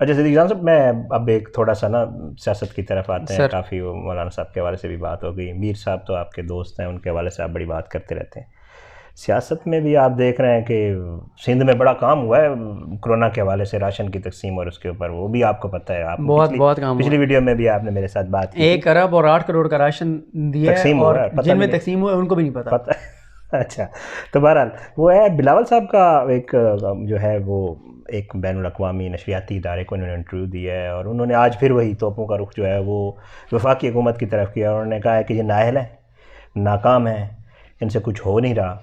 اچھا صدیق جان صاحب، میں اب ایک تھوڑا سا نا سیاست کی طرف آتے ہیں. کافی مولانا صاحب کے حوالے سے بھی بات ہو گئی، میر صاحب تو آپ کے دوست ہیں، ان کے حوالے سے آپ بڑی بات کرتے رہتے ہیں. سیاست میں بھی آپ دیکھ رہے ہیں کہ سندھ میں بڑا کام ہوا ہے کرونا کے حوالے سے، راشن کی تقسیم اور اس کے اوپر، وہ بھی آپ کو پتہ ہے. آپ بہت کام پچھلی ویڈیو میں بھی آپ نے میرے ساتھ بات کی. 1 ارب اور 8 کروڑ کا راشن دیا ہے، اور جن میں تقسیم ہوا ہے ان کو بھی نہیں پتہ. اچھا، تو بہرحال وہ ہے بلاول صاحب کا ایک جو ہے وہ ایک بین الاقوامی نشریاتی ادارے کو انہوں نے انٹرویو دیا ہے، اور انہوں نے آج پھر وہی توپوں کا رخ جو ہے وہ وفاقی حکومت کی طرف کیا. اور انہوں نے کہا ہے کہ یہ نااہل ہیں، ناکام ہیں، ان سے کچھ ہو نہیں رہا.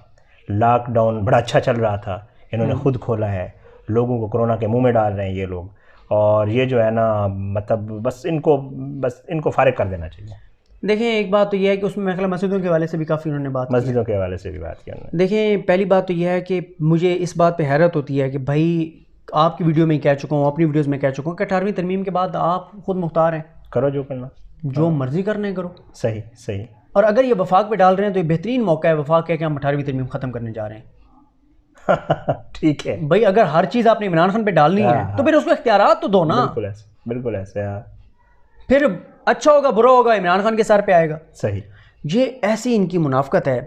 لاک ڈاؤن بڑا اچھا چل رہا تھا، انہوں نے خود کھولا ہے، لوگوں کو کرونا کے منہ میں ڈال رہے ہیں یہ لوگ، اور یہ جو ہے نا مطلب بس ان کو فارغ کر دینا چاہیے. دیکھیں ایک بات تو یہ ہے کہ اس میں میرے خیال مسجدوں کے حوالے سے بھی کافی انہوں نے بات کی. مسجدوں کے حوالے سے بھی بات کی انہوں نے. دیکھیں پہلی بات تو یہ ہے کہ مجھے اس بات پہ حیرت ہوتی ہے کہ بھائی آپ کی ویڈیو میں کہہ چکا ہوں، اپنی ویڈیوز میں کہہ چکا ہوں کہ 18ویں ترمیم کے بعد آپ خود مختار ہیں، کرو جو کرنا، جو مرضی کرنا ہے کرو. صحیح. اور اگر یہ وفاق پہ ڈال رہے ہیں تو یہ بہترین موقع ہے وفاق ہے کہ ہم 18ویں ترمیم ختم کرنے جا رہے ہیں. ٹھیک ہے بھائی، اگر ہر چیز آپ نے عمران خان پہ ڈالنی ہے تو پھر اس کو اختیارات تو دو نا. بالکل ایسے. پھر اچھا ہوگا برا ہوگا عمران خان کے سر پہ آئے گا. صحیح. یہ ایسی ان کی منافقت ہے.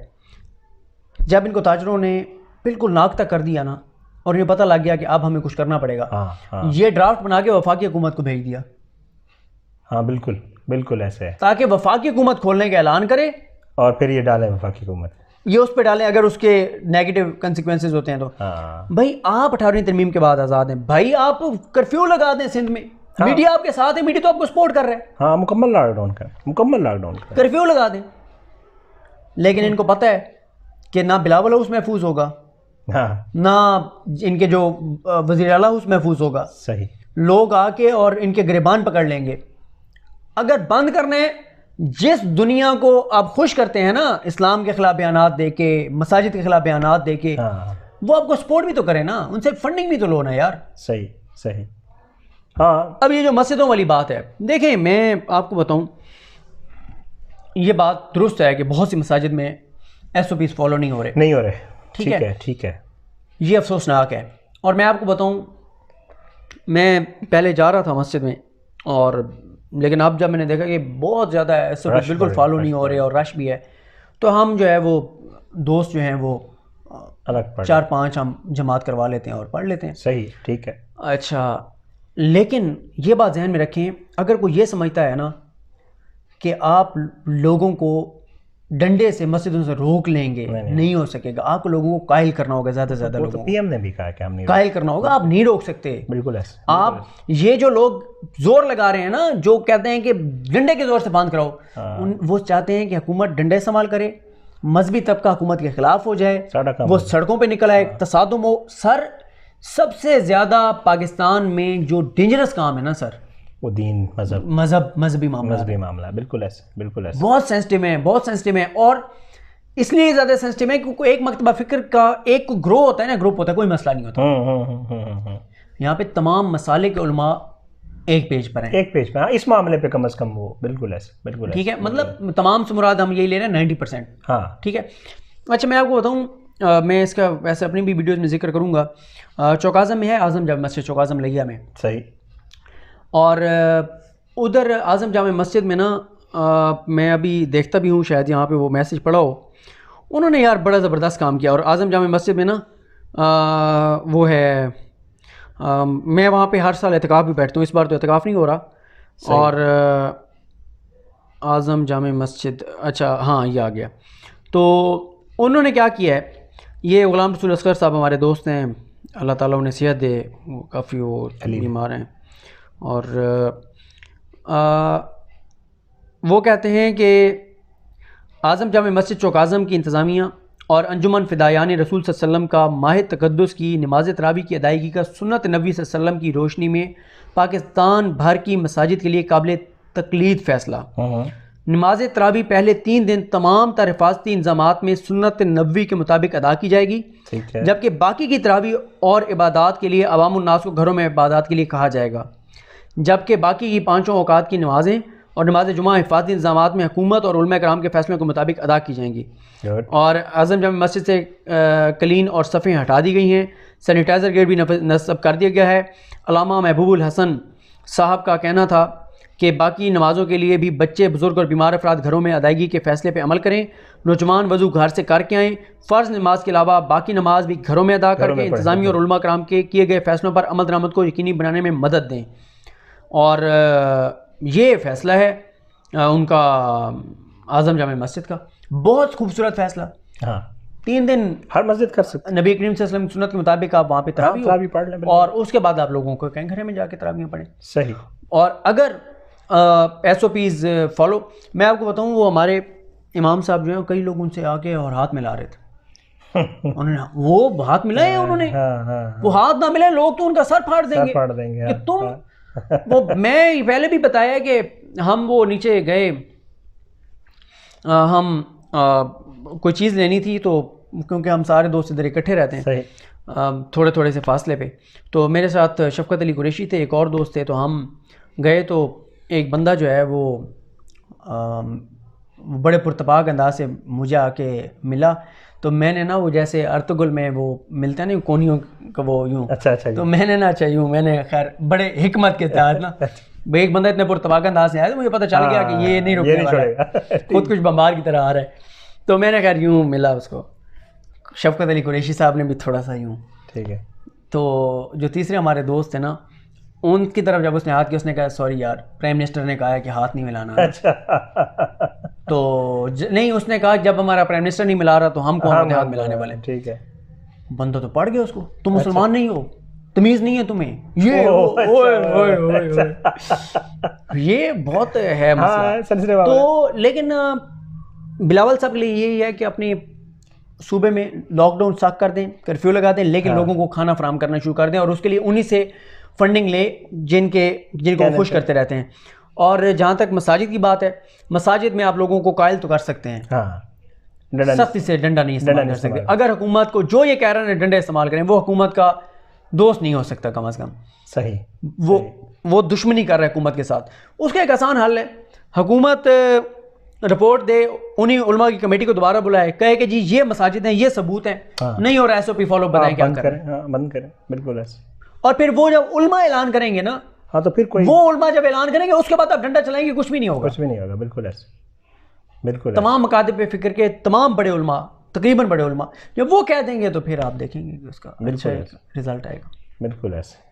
جب ان کو تاجروں نے بالکل ناک تک کر دیا نا، اور انہیں پتہ لگ گیا کہ اب ہمیں کچھ کرنا پڑے گا، یہ ڈرافٹ بنا کے وفاقی حکومت کو بھیج دیا. ہاں بالکل ایسے ہے، تاکہ وفاقی حکومت کھولنے کا اعلان کرے اور پھر یہ ڈالیں وفاقی حکومت، یہ اس پہ ڈالیں اگر اس کے نیگیٹو کنسیکوینسز ہوتے ہیں تو. بھائی آپ 18ویں ترمیم کے بعد آزاد ہیں، بھائی آپ کرفیو لگا دیں سندھ میں، میڈیا آپ کے ساتھ ہے، میڈیا تو آپ کو سپورٹ کر رہا ہے. ہاں مکمل لاک ڈاؤن کا کرفیو لگا دیں. لیکن ان کو پتہ ہے کہ نہ بلاول ہاؤس محفوظ ہوگا، نہ ان کے جو وزیر اعلیٰ ہاؤس محفوظ ہوگا. صحیح. لوگ آ کے اور ان کے گریبان پکڑ لیں گے. اگر بند کرنے جس دنیا کو آپ خوش کرتے ہیں نا اسلام کے خلاف بیانات دے کے، مساجد کے خلاف بیانات دے کے، وہ آپ کو سپورٹ بھی تو کرے نا، ان سے فنڈنگ بھی تو لو نا یار. صحیح. ہاں اب یہ جو مسجدوں والی بات ہے، دیکھیں میں آپ کو بتاؤں، یہ بات درست ہے کہ بہت سی مساجد میں SOPs فالو نہیں ہو رہے. ٹھیک ہے. یہ افسوسناک ہے. اور میں آپ کو بتاؤں، میں پہلے جا رہا تھا مسجد میں، اور لیکن اب جب میں نے دیکھا کہ بہت زیادہ SOPs بالکل فالو نہیں ہو رہے اور رش بھی ہے، تو ہم جو ہے وہ دوست جو ہیں وہ 4-5 ہم جماعت کروا لیتے ہیں اور پڑھ لیتے ہیں. صحیح. ٹھیک ہے. اچھا، لیکن یہ بات ذہن میں رکھیں، اگر کوئی یہ سمجھتا ہے نا کہ آپ لوگوں کو ڈنڈے سے مسجدوں سے روک لیں گے، نہیں ہو سکے گا. آپ کو لوگوں کو قائل کرنا ہوگا، زیادہ سے زیادہ لوگوں کو. پی ایم نے بھی کہا کہ ہم نہیں قائل کرنا ہوگا، آپ نہیں روک سکتے. بالکل ایسے. آپ یہ جو لوگ زور لگا رہے ہیں نا، جو کہتے ہیں کہ ڈنڈے کے زور سے بند کراؤ، وہ چاہتے ہیں کہ حکومت ڈنڈے استعمال کرے، مذہبی طبقہ حکومت کے خلاف ہو جائے، وہ سڑکوں پہ نکل آئے، تصادم ہو. سب سے زیادہ پاکستان میں جو ڈینجرس کام ہے نا سر، وہ دین، مذہبی معاملہ. بالکل ایسے. بہت سینسٹیو ہے. اور اس لیے زیادہ سینسٹیو ہے کیونکہ ایک مکتبہ فکر کا ایک گروہ ہوتا ہے نا، گروپ ہوتا ہے، کوئی مسئلہ نہیں ہوتا. یہاں پہ تمام مسالے کے علماء ایک پیج پر ہیں، اس معاملے پہ کم از کم وہ بالکل ایسے. ٹھیک ہے، مطلب تمام سے مراد ہم یہی لے رہے ہیں 90%. ہاں ٹھیک ہے. اچھا میں آپ کو بتاؤں، میں اس کا ویسے اپنی بھی ویڈیوز میں ذکر کروں گا. چوک اعظم میں ہے اعظم جامع مسجد، چوک اعظم لگیا میں. صحیح. اور ادھر اعظم جامع مسجد میں نا میں ابھی دیکھتا بھی ہوں، شاید یہاں پہ وہ میسج پڑھا ہو، انہوں نے یار بڑا زبردست کام کیا. اور اعظم جامع مسجد میں نا وہ ہے، میں وہاں پہ ہر سال اعتکاف بھی بیٹھتا ہوں، اس بار تو اعتکاف نہیں ہو رہا. اور اعظم جامع مسجد، اچھا ہاں یہ آ گیا. تو انہوں نے کیا کیا ہے، یہ غلام رسول اصغر صاحب ہمارے دوست ہیں، اللہ تعالیٰ انہیں صحت دے، وہ کافی وہ بیمار ہیں. اور وہ کہتے ہیں کہ اعظم جامع مسجد چوک اعظم کی انتظامیہ اور انجمن فدایان رسول صلی اللہ علیہ وسلم کا ماہ تقدس کی نماز تراویح کی ادائیگی کا سنت نبوی صلی اللہ علیہ وسلم کی روشنی میں پاکستان بھر کی مساجد کے لیے قابل تقلید فیصلہ. نماز تراویح پہلے 3 دن تمام تر حفاظتی انضامات میں سنت نبوی کے مطابق ادا کی جائے گی، جبکہ باقی کی تراویح اور عبادات کے لیے عوام الناس کو گھروں میں عبادات کے لیے کہا جائے گا. جبکہ باقی کی 5 اوقات کی نمازیں اور نماز جمعہ حفاظتی انتظامات میں حکومت اور علماء کرام کے فیصلوں کے مطابق ادا کی جائیں گی. اور اعظم جامع مسجد سے کلین اور صفیں ہٹا دی گئی ہیں سینیٹائزر گیٹ بھی نصب کر دیا گیا ہے۔ علامہ محبوب الحسن صاحب کا کہنا تھا کہ باقی نمازوں کے لیے بھی بچے، بزرگ اور بیمار افراد گھروں میں ادائیگی کے فیصلے پہ عمل کریں۔ نوجوان وضو گھر سے کر کے آئیں۔ فرض نماز کے علاوہ باقی نماز بھی گھروں میں ادا کر کے انتظامیہ اور علماء کرام کے کیے گئے فیصلوں پر عمل درآمد کو یقینی بنانے میں مدد دیں۔ اور یہ فیصلہ ہے ان کا اعظم جامع مسجد کا، بہت خوبصورت فیصلہ۔ ہاں 3 دن ہر مسجد کر سکتے نبی کریم صلی اللہ علیہ وسلم کی سنت کے مطابق آپ وہاں پہ تراویح پڑھ لیں، اور اس کے بعد آپ لوگوں کو کہیں گھر میں جا کے تراویح پڑھیں۔ صحیح۔ اور اگر ایس او پیز فالو، میں آپ کو بتاؤں وہ ہمارے امام صاحب جو ہیں کئی لوگ ان سے آ کے اور ہاتھ ملا رہے تھے، انہوں نے وہ ہاتھ ملائے انہوں نے، وہ ہاتھ نہ ملے لوگ تو ان کا سر پھاڑ دیں گے کہ تم وہ میں پہلے بھی بتایا کہ ہم وہ نیچے گئے، ہم کوئی چیز لینی تھی تو کیونکہ ہم سارے دوست ادھر اکٹھے رہتے ہیں تھوڑے تھوڑے سے فاصلے پہ، تو میرے ساتھ شفقت علی قریشی تھے، ایک اور دوست تھے، تو ہم گئے تو ایک بندہ جو ہے وہ بڑے پرتپاک انداز سے مجھے آ کے ملا، تو میں نے نا وہ جیسے ارتگل میں وہ ملتا ہے نا کونیوں کا وہ یوں، اچھا تو میں نے نا یوں میں نے خیر بڑے حکمت کے تحت نا ایک بندہ اتنے پرتپاک انداز سے آیا تو مجھے پتہ چل گیا کہ یہ نہیں رکنے والا ہے، خود کچھ بمبار کی طرح آ رہا ہے، تو میں نے خیر یوں ملا اس کو۔ شفقت علی قریشی صاحب نے بھی تھوڑا سا یوں، ٹھیک ہے، تو جو تیسرے ہمارے دوست ہیں نا ان کی طرف جب اس نے ہاتھ کیا، اس نے کہا سوری یار پرائم منسٹر نے کہا ہے کہ ہاتھ نہیں ملانا، تو نہیں اس نے کہا جب ہمارا پرائم منسٹر نہیں ملا رہا تو ہم کون ہوتے ہاتھ ملانے والے، ٹھیک ہے، بندہ تو پڑ گیا اس کو، تم مسلمان نہیں ہو، تمیز نہیں ہے تمہیں، یہ بہت ہے مسئلہ۔ تو لیکن بلاول صاحب کے لیے یہی ہے کہ اپنی صوبے میں لاک ڈاؤن سخت کر دیں، کرفیو لگا دیں، لیکن لوگوں کو کھانا فراہم کرنا شروع کر دیں، اور اس کے لیے انہی سے فنڈنگ لیں جن کو خوش کرتے رہتے ہیں۔ اور جہاں تک مساجد کی بات ہے، مساجد میں آپ لوگوں کو قائل تو کر سکتے ہیں، سختی سے ڈنڈا نہیں استعمال کر سکتے۔ اگر حکومت کو جو یہ کہہ رہے ہیں ڈنڈے استعمال کریں، وہ حکومت کا دوست نہیں ہو سکتا، کم از کم صحیح وہ دشمنی کر رہا ہے حکومت کے ساتھ۔ اس کا ایک آسان حل ہے، حکومت رپورٹ دے، انہی علماء کی کمیٹی کو دوبارہ بلائے، کہے کہ جی یہ مساجد ہیں، یہ ثبوت ہیں، نہیں ہو رہا ایس او پی فالو، بتائیں کیا کریں، بند کریں، بالکل ایسے۔ اور پھر وہ جب علماء اعلان کریں گے نا، ہاں تو پھر کوئی وہ علماء جب اعلان کریں گے اس کے بعد آپ ڈنڈا چلائیں گے کچھ بھی نہیں ہوگا، کچھ بھی نہیں ہوگا، بالکل ایسے، بالکل۔ تمام مکاتب پہ فکر کے تمام بڑے علماء، تقریباً بڑے علماء جب وہ کہہ دیں گے تو پھر آپ دیکھیں گے کہ اس کا اچھا رزلٹ آئے گا، بالکل ایسے۔